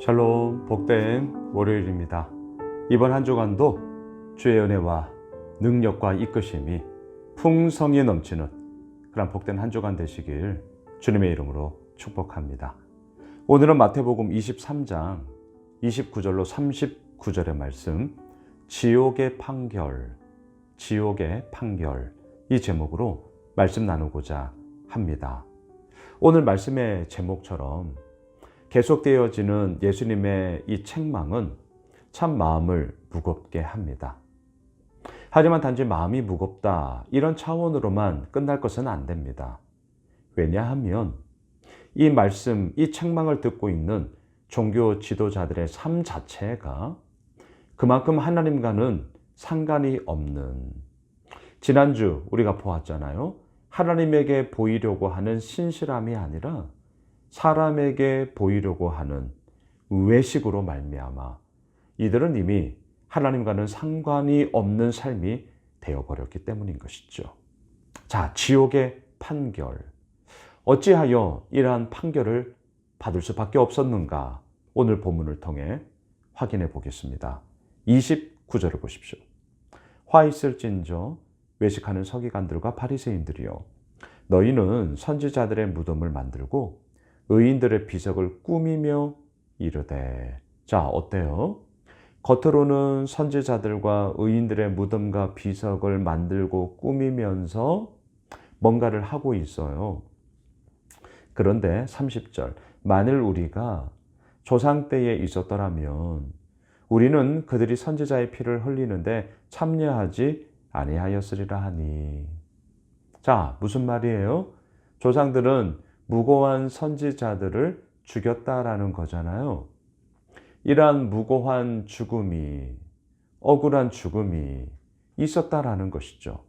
샬롬, 복된 월요일입니다. 이번 한 주간도 주의 은혜와 능력과 이끄심이 풍성히 넘치는 그런 복된 한 주간 되시길 주님의 이름으로 축복합니다. 오늘은 마태복음 23장 29절로 39절의 말씀, 지옥의 판결, 지옥의 판결, 이 제목으로 말씀 나누고자 합니다. 오늘 말씀의 제목처럼 계속되어지는 예수님의 이 책망은 참 마음을 무겁게 합니다. 하지만 단지 마음이 무겁다 이런 차원으로만 끝날 것은 안 됩니다. 왜냐하면 이 말씀, 이 책망을 듣고 있는 종교 지도자들의 삶 자체가 그만큼 하나님과는 상관이 없는, 지난주 우리가 보았잖아요. 하나님에게 보이려고 하는 신실함이 아니라 사람에게 보이려고 하는 외식으로 말미암아 이들은 이미 하나님과는 상관이 없는 삶이 되어버렸기 때문인 것이죠. 자, 지옥의 판결. 어찌하여 이러한 판결을 받을 수밖에 없었는가? 오늘 본문을 통해 확인해 보겠습니다. 29절을 보십시오. 화 있을진저 외식하는 서기관들과 바리새인들이여, 너희는 선지자들의 무덤을 만들고 의인들의 비석을 꾸미며 이르되. 자, 어때요? 겉으로는 선지자들과 의인들의 무덤과 비석을 만들고 꾸미면서 뭔가를 하고 있어요. 그런데 30절, 만일 우리가 조상 때에 있었더라면 우리는 그들이 선지자의 피를 흘리는데 참여하지 아니하였으리라 하니. 자, 무슨 말이에요? 조상들은 무고한 선지자들을 죽였다라는 거잖아요. 이러한 무고한 죽음이, 억울한 죽음이 있었다라는 것이죠.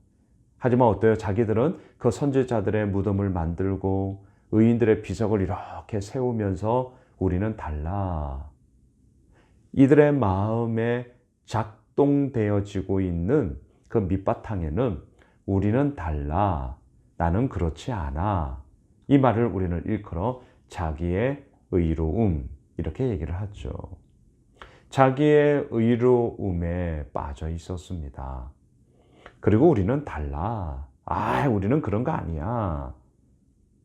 하지만 어때요? 자기들은 그 선지자들의 무덤을 만들고 의인들의 비석을 이렇게 세우면서 우리는 달라. 이들의 마음에 작동되어지고 있는 그 밑바탕에는 우리는 달라, 나는 그렇지 않아, 이 말을 우리는 일컬어 자기의 의로움, 이렇게 얘기를 하죠. 자기의 의로움에 빠져 있었습니다. 그리고 우리는 달라. 우리는 그런 거 아니야.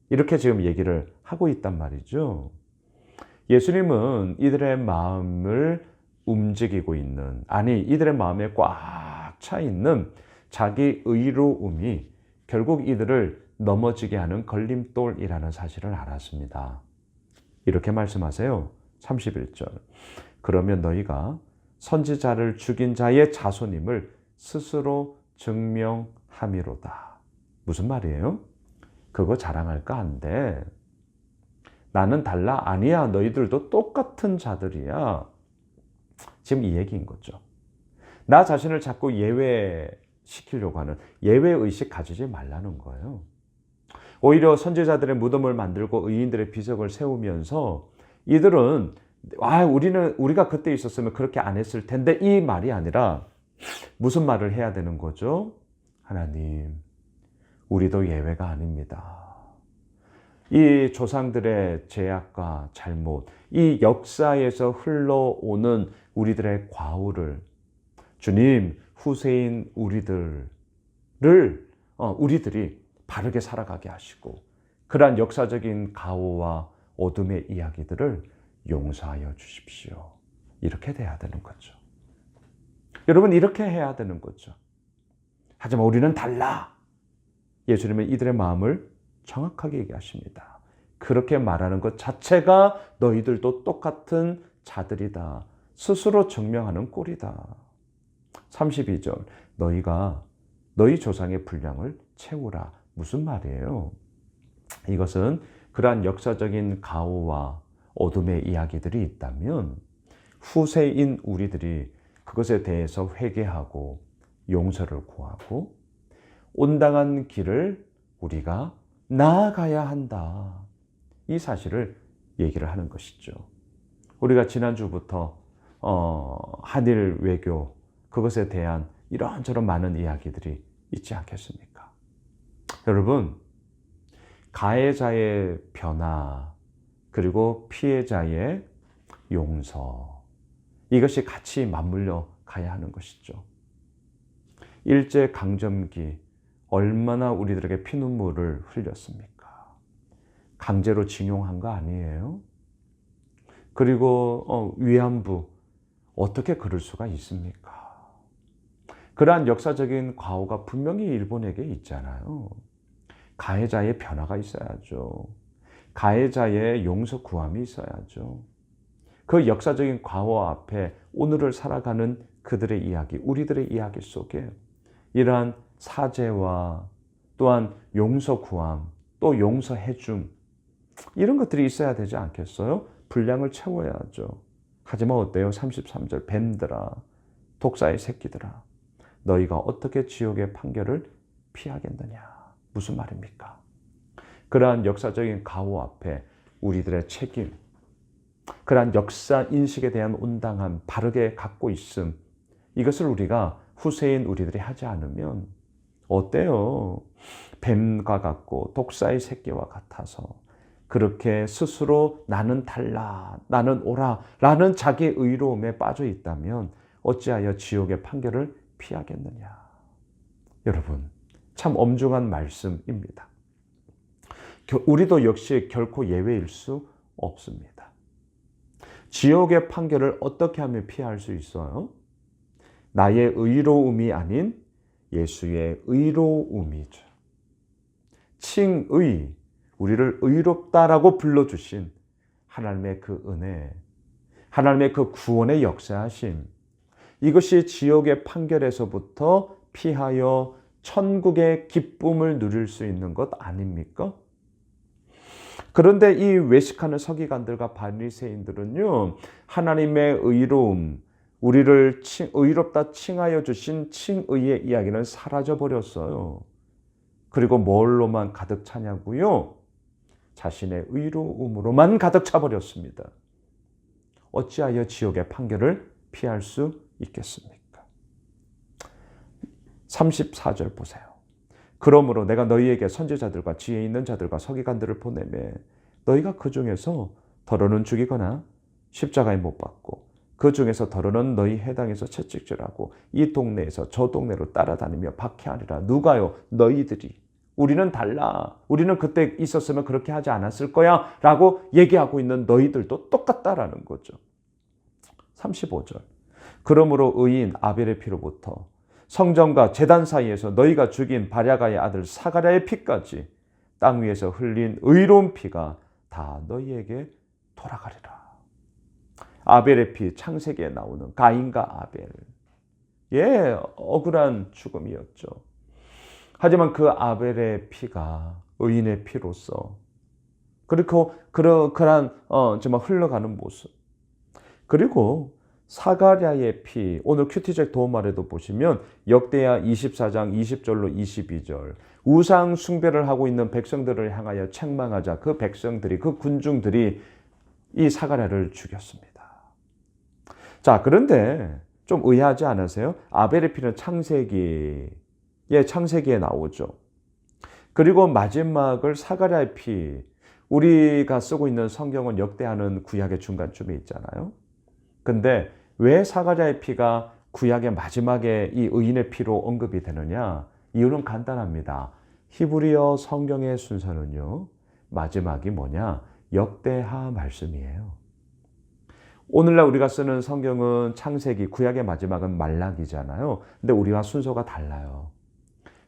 이렇게 지금 얘기를 하고 있단 말이죠. 예수님은 이들의 마음을 움직이고 있는, 이들의 마음에 꽉 차 있는 자기 의로움이 결국 이들을 넘어지게 하는 걸림돌이라는 사실을 알았습니다. 이렇게 말씀하세요. 31절. 그러면 너희가 선지자를 죽인 자의 자손임을 스스로 증명함이로다. 무슨 말이에요? 그거 자랑할까 안 돼. 나는 달라? 아니야. 너희들도 똑같은 자들이야. 지금 이 얘기인 거죠. 나 자신을 자꾸 예외시키려고 하는 예외의식 가지지 말라는 거예요. 오히려 선지자들의 무덤을 만들고 의인들의 비석을 세우면서 이들은 우리가 그때 있었으면 그렇게 안 했을 텐데, 이 말이 아니라 무슨 말을 해야 되는 거죠? 하나님, 우리도 예외가 아닙니다. 이 조상들의 죄악과 잘못, 이 역사에서 흘러오는 우리들의 과오를 주님, 후세인 우리들이 바르게 살아가게 하시고 그러한 역사적인 가오와 어둠의 이야기들을 용서하여 주십시오. 이렇게 돼야 되는 거죠. 여러분, 이렇게 해야 되는 거죠. 하지만 우리는 달라. 예수님은 이들의 마음을 정확하게 얘기하십니다. 그렇게 말하는 것 자체가 너희들도 똑같은 자들이다, 스스로 증명하는 꼴이다. 32절, 너희가 너희 조상의 분량을 채우라. 무슨 말이에요? 이것은 그러한 역사적인 가오와 어둠의 이야기들이 있다면 후세인 우리들이 그것에 대해서 회개하고 용서를 구하고 온당한 길을 우리가 나아가야 한다, 이 사실을 얘기를 하는 것이죠. 우리가 지난주부터 한일 외교, 그것에 대한 이런저런 많은 이야기들이 있지 않겠습니까? 여러분, 가해자의 변화 그리고 피해자의 용서. 이것이 같이 맞물려 가야 하는 것이죠. 일제강점기 얼마나 우리들에게 피눈물을 흘렸습니까? 강제로 징용한 거 아니에요? 그리고 위안부 어떻게 그럴 수가 있습니까? 그러한 역사적인 과오가 분명히 일본에게 있잖아요. 가해자의 변화가 있어야죠. 가해자의 용서 구함이 있어야죠. 그 역사적인 과오 앞에 오늘을 살아가는 그들의 이야기, 우리들의 이야기 속에 이러한 사죄와 또한 용서 구함, 또 용서해 줌, 이런 것들이 있어야 되지 않겠어요? 분량을 채워야죠. 하지만 어때요? 33절, 뱀들아, 독사의 새끼들아, 너희가 어떻게 지옥의 판결을 피하겠느냐. 무슨 말입니까? 그러한 역사적인 가오 앞에 우리들의 책임, 그러한 역사 인식에 대한 온당함, 바르게 갖고 있음, 이것을 우리가 후세인 우리들이 하지 않으면 어때요? 뱀과 같고 독사의 새끼와 같아서 그렇게 스스로 나는 달라, 나는 옳아 라는 자기 의로움에 빠져 있다면 어찌하여 지옥의 판결을 피하겠느냐. 여러분, 참 엄중한 말씀입니다. 우리도 역시 결코 예외일 수 없습니다. 지옥의 판결을 어떻게 하면 피할 수 있어요? 나의 의로움이 아닌 예수의 의로움이죠. 칭의, 우리를 의롭다라고 불러주신 하나님의 그 은혜, 하나님의 그 구원의 역사하심, 이것이 지옥의 판결에서부터 피하여 천국의 기쁨을 누릴 수 있는 것 아닙니까? 그런데 이 외식하는 서기관들과 바리새인들은요, 하나님의 의로움, 우리를 의롭다 칭하여 주신 칭의의 이야기는 사라져 버렸어요. 그리고 뭘로만 가득 차냐고요? 자신의 의로움으로만 가득 차 버렸습니다. 어찌하여 지옥의 판결을 피할 수 있겠습니까? 34절 보세요. 그러므로 내가 너희에게 선지자들과 지혜 있는 자들과 서기관들을 보내매 너희가 그 중에서 더러는 죽이거나 십자가에 못 박고 그 중에서 더러는 너희 해당에서 채찍질하고 이 동네에서 저 동네로 따라다니며 박해하리라. 누가요? 너희들이. 우리는 달라. 우리는 그때 있었으면 그렇게 하지 않았을 거야 라고 얘기하고 있는 너희들도 똑같다라는 거죠. 35절. 그러므로 의인 아벨의 피로부터 성전과 제단 사이에서 너희가 죽인 바랴가의 아들 사가랴의 피까지 땅 위에서 흘린 의로운 피가 다 너희에게 돌아가리라. 아벨의 피, 창세기에 나오는 가인과 아벨. 예, 억울한 죽음이었죠. 하지만 그 아벨의 피가 의인의 피로서 그리고 그러한 정말 흘러가는 모습. 그리고 사가랴의 피, 오늘 큐티잭 도움말에도 보시면 역대하 24장 20절로 22절 우상 숭배를 하고 있는 백성들을 향하여 책망하자 그 백성들이, 그 군중들이 이 사가랴를 죽였습니다. 자, 그런데 좀 의아하지 않으세요? 아벨의 피는 창세기에 나오죠. 그리고 마지막을 사가랴의 피, 우리가 쓰고 있는 성경은 역대하는 구약의 중간쯤에 있잖아요. 근데 왜 사가랴의 피가 구약의 마지막에 이 의인의 피로 언급이 되느냐? 이유는 간단합니다. 히브리어 성경의 순서는요, 마지막이 뭐냐? 역대하 말씀이에요. 오늘날 우리가 쓰는 성경은 창세기, 구약의 마지막은 말라기잖아요. 근데 우리와 순서가 달라요.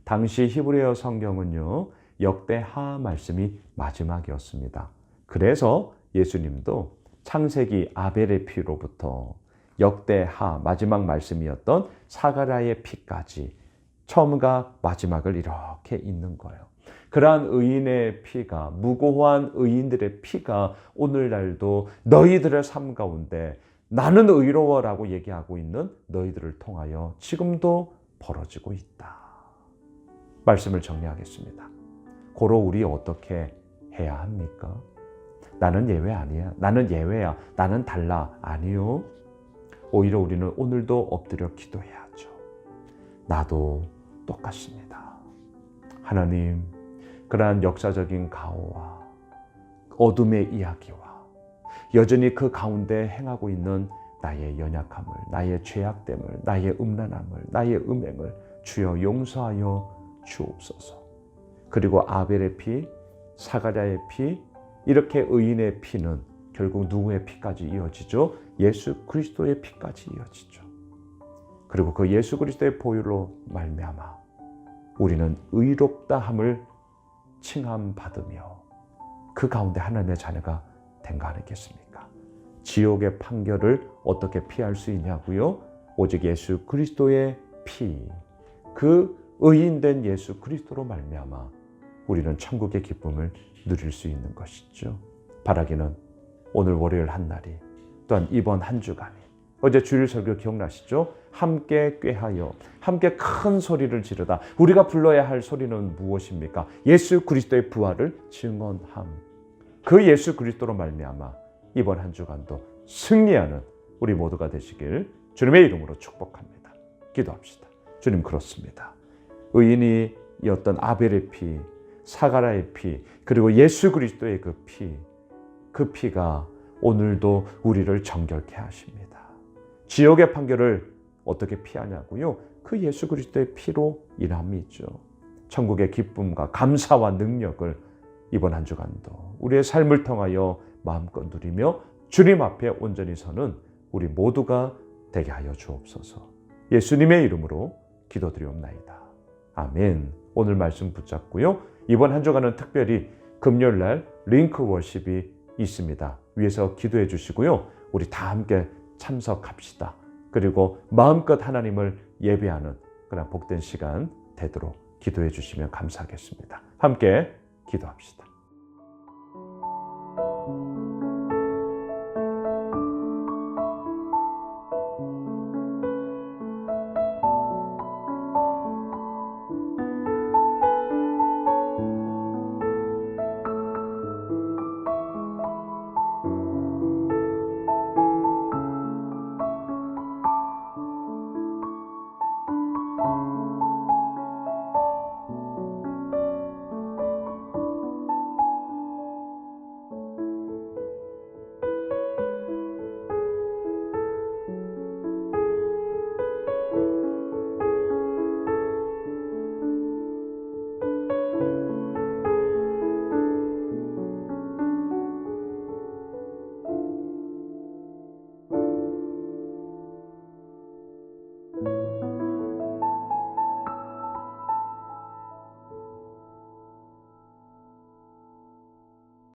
당시 히브리어 성경은요, 역대하 말씀이 마지막이었습니다. 그래서 예수님도 창세기 아벨의 피로부터 역대하 마지막 말씀이었던 사가랴의 피까지 처음과 마지막을 이렇게 잇는 거예요. 그러한 의인의 피가, 무고한 의인들의 피가 오늘날도 너희들의 삶 가운데 나는 의로워라고 얘기하고 있는 너희들을 통하여 지금도 벌어지고 있다. 말씀을 정리하겠습니다. 고로 우리 어떻게 해야 합니까? 나는 예외 아니야. 나는 예외야. 나는 달라. 아니요. 오히려 우리는 오늘도 엎드려 기도해야죠. 나도 똑같습니다. 하나님, 그러한 역사적인 가오와 어둠의 이야기와 여전히 그 가운데 행하고 있는 나의 연약함을, 나의 죄악됨을, 나의 음란함을, 나의 음행을 주여 용서하여 주옵소서. 그리고 아벨의 피, 사가랴의 피, 이렇게 의인의 피는 결국 누구의 피까지 이어지죠? 예수 그리스도의 피까지 이어지죠. 그리고 그 예수 그리스도의 보혈로 말미암아 우리는 의롭다함을 칭함받으며 그 가운데 하나님의 자녀가 된 거 아니겠습니까? 지옥의 판결을 어떻게 피할 수 있냐고요? 오직 예수 그리스도의 피, 그 의인된 예수 그리스도로 말미암아 우리는 천국의 기쁨을 누릴 수 있는 것이죠. 바라기는 오늘 월요일 한 날이, 또한 이번 한 주간이, 어제 주일 설교 기억나시죠? 함께 꾀하여, 함께 큰 소리를 지르다. 우리가 불러야 할 소리는 무엇입니까? 예수 그리스도의 부활을 증언함. 그 예수 그리스도로 말미암아 이번 한 주간도 승리하는 우리 모두가 되시길 주님의 이름으로 축복합니다. 기도합시다. 주님, 그렇습니다. 의인이었던 아벨의 피, 사가랴의 피, 그리고 예수 그리스도의 그 피, 그 피가 오늘도 우리를 정결케 하십니다. 지옥의 판결을 어떻게 피하냐고요? 그 예수 그리스도의 피로 인함이죠. 천국의 기쁨과 감사와 능력을 이번 한 주간도 우리의 삶을 통하여 마음껏 누리며 주님 앞에 온전히 서는 우리 모두가 되게 하여 주옵소서. 예수님의 이름으로 기도드리옵나이다. 아멘. 오늘 말씀 붙잡고요. 이번 한 주간은 특별히 금요일날 링크 월십이 있습니다. 위에서 기도해 주시고요. 우리 다 함께 참석합시다. 그리고 마음껏 하나님을 예배하는 그런 복된 시간 되도록 기도해 주시면 감사하겠습니다. 함께 기도합시다.